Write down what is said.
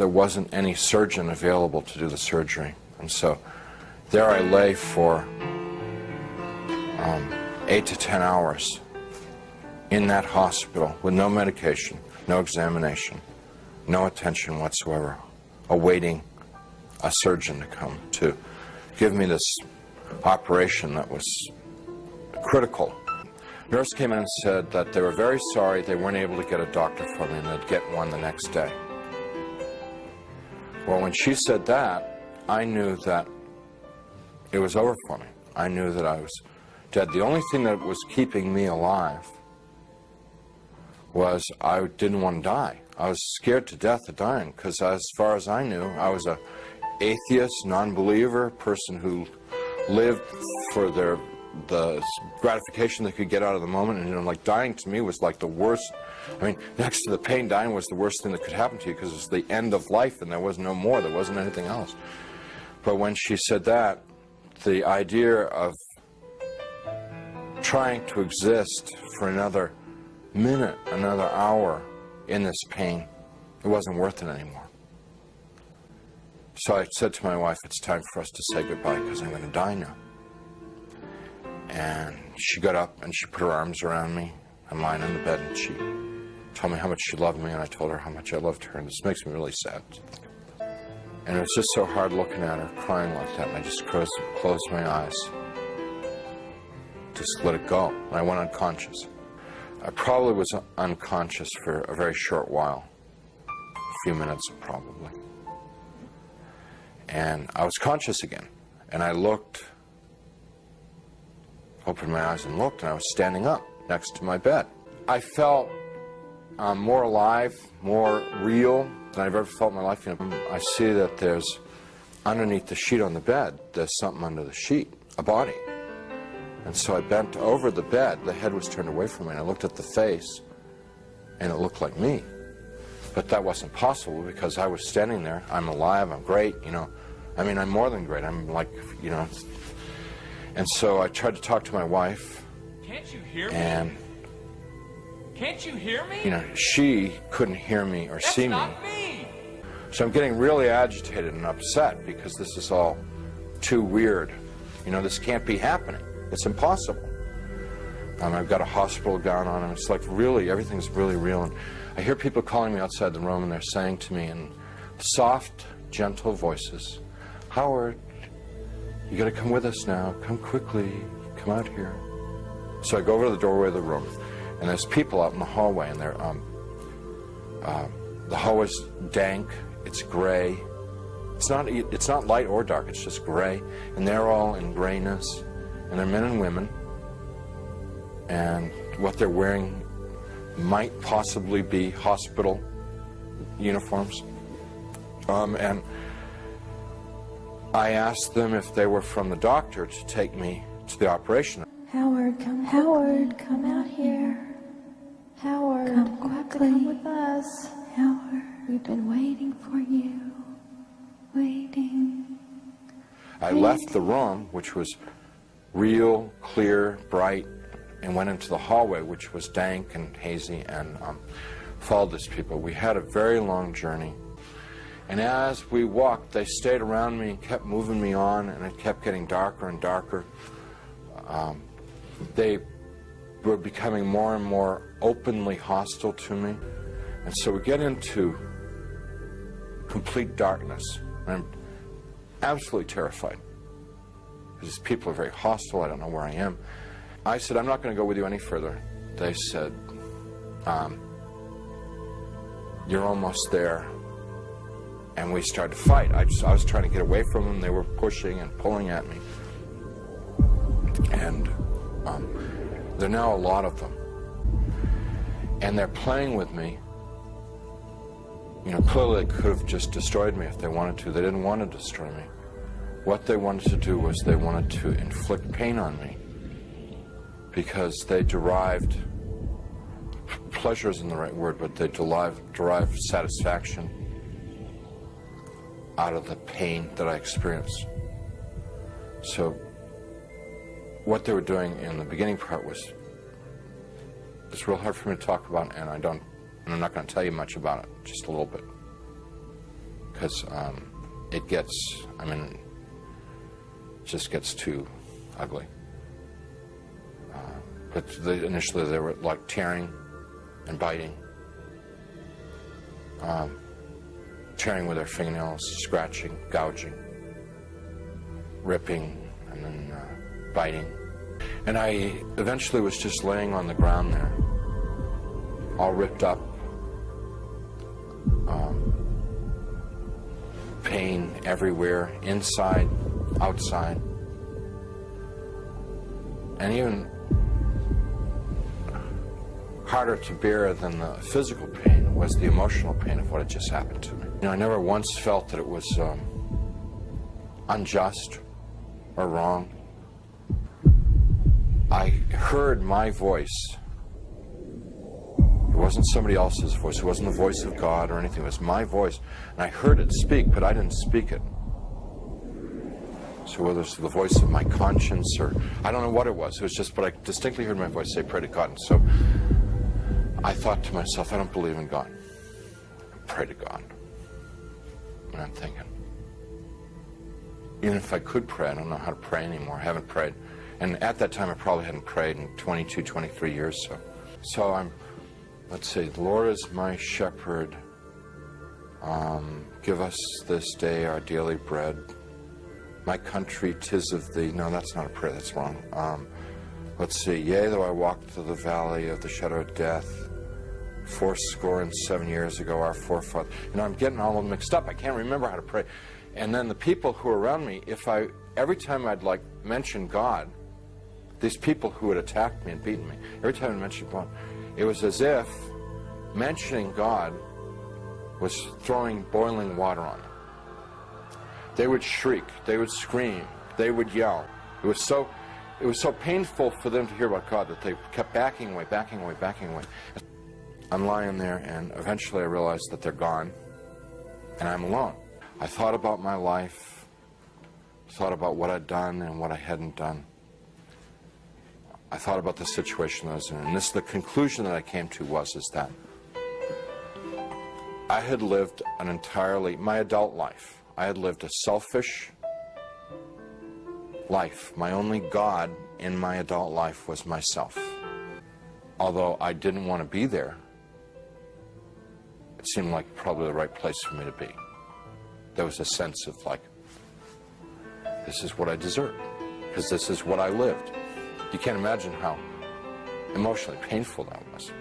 there wasn't any surgeon available to do the surgery. And so there I lay for 8 to 10 hours in that hospital with no medication, no examination, no attention whatsoever, awaiting a surgeon to come to give me this operation that was critical. Nurse came in and said that they were very sorry they weren't able to get a doctor for me and they'd get one the next day. Well, when she said that, I knew that it was over for me. I knew that I was dead. The only thing that was keeping me alive was I didn't want to die. I was scared to death of dying because as far as I knew, I was an atheist, non-believer, person who lived for the gratification they could get out of the moment. And, you know, like dying to me was like the worst. I mean, next to the pain, dying was the worst thing that could happen to you because it was the end of life and there was no more. There wasn't anything else. But when she said that, the idea of trying to exist for another minute, another hour in this pain, it wasn't worth it anymore. So I said to my wife, it's time for us to say goodbye because I'm going to die now. And she got up and she put her arms around me. I'm lying on the bed and she told me how much she loved me and I told her how much I loved her, and this makes me really sad. And it was just so hard looking at her crying like that, and I just closed my eyes. Just let it go. And I went unconscious. I probably was unconscious for a very short while. A few minutes probably. And I was conscious again. And I looked, opened my eyes and looked, and I was standing up next to my bed. I felt more alive, more real than I've ever felt in my life. You know, I see that there's, underneath the sheet on the bed, there's something under the sheet, a body. And so I bent over the bed, the head was turned away from me, and I looked at the face, and it looked like me. But that wasn't possible because I was standing there, I'm alive, I'm great, you know. I mean, I'm more than great, I'm like, you know. And so I tried to talk to my wife. Can't you hear me? And can't you hear me? You know, she couldn't hear me or see me. That's not me. So I'm getting really agitated and upset because this is all too weird. You know, this can't be happening. It's impossible. I've got a hospital gown on, and it's like really, everything's really real. And I hear people calling me outside the room, and they're saying to me in soft, gentle voices, "Howard, you got to come with us now. Come quickly. Come out here." So I go over to the doorway of the room, and there's people out in the hallway, and they're the hallway's dank. It's gray. It's not light or dark. It's just gray, and they're all in grayness, and they're men and women, and what they're wearing might possibly be hospital uniforms. And I asked them if they were from the doctor to take me to the operation. Howard, come out here. Howard, come quickly. Come with us. Howard, we've been waiting for you. Waiting. I left the room, which was real, clear, bright, and went into the hallway, which was dank and hazy, and followed these people. We had a very long journey. And as we walked, they stayed around me and kept moving me on, and it kept getting darker and darker. They were becoming more and more openly hostile to me. And so we get into complete darkness. I'm absolutely terrified. These people are very hostile. I don't know where I am. I said, I'm not going to go with you any further. They said, you're almost there. And we started to fight. I was trying to get away from them. They were pushing and pulling at me. And there are now a lot of them. And they're playing with me. You know, clearly they could have just destroyed me if they wanted to. They didn't want to destroy me. What they wanted to do was they wanted to inflict pain on me because they derived, pleasure isn't the right word, but they derived satisfaction out of the pain that I experienced. So what they were doing in the beginning part was, it's real hard for me to talk about, and I'm not going to tell you much about it, just a little bit. because it gets, I mean, it just gets too ugly. But initially they were like tearing and biting, tearing with their fingernails, scratching, gouging, ripping, and then biting. And I eventually was just laying on the ground there, all ripped up, pain everywhere, inside, outside, and even harder to bear than the physical pain was the emotional pain of what had just happened to me. You know, I never once felt that it was unjust or wrong. I heard my voice. It wasn't somebody else's voice. It wasn't the voice of God or anything. It was my voice. And I heard it speak, but I didn't speak it. So whether it's the voice of my conscience or I don't know what it was. It was just, but I distinctly heard my voice say, pray to God. And so I thought to myself, I don't believe in God. Pray to God. And I'm thinking, even if I could pray, I don't know how to pray anymore. I haven't prayed. And at that time, I probably hadn't prayed in 22, 23 years. So I'm, let's see, the Lord is my shepherd. Give us this day our daily bread. My country, 'tis of thee. No, that's not a prayer. That's wrong. Let's see. Yea, though I walk through the valley of the shadow of death, fourscore and 7 years ago, our forefathers. You know, I'm getting all of them mixed up. I can't remember how to pray. And then the people who are around me, every time I'd like mention God, these people who had attacked me and beaten me, every time I mentioned God, it was as if mentioning God was throwing boiling water on them. They would shriek, they would scream, they would yell. It was so painful for them to hear about God that they kept backing away, backing away, backing away. I'm lying there, and eventually I realized that they're gone, and I'm alone. I thought about my life, thought about what I'd done and what I hadn't done. I thought about the situation I was in, and the conclusion that I came to is that I had lived my adult life. I had lived a selfish life. My only God in my adult life was myself. Although I didn't want to be there, it seemed like probably the right place for me to be. There was a sense of like, this is what I deserve, because this is what I lived. You can't imagine how emotionally painful that was.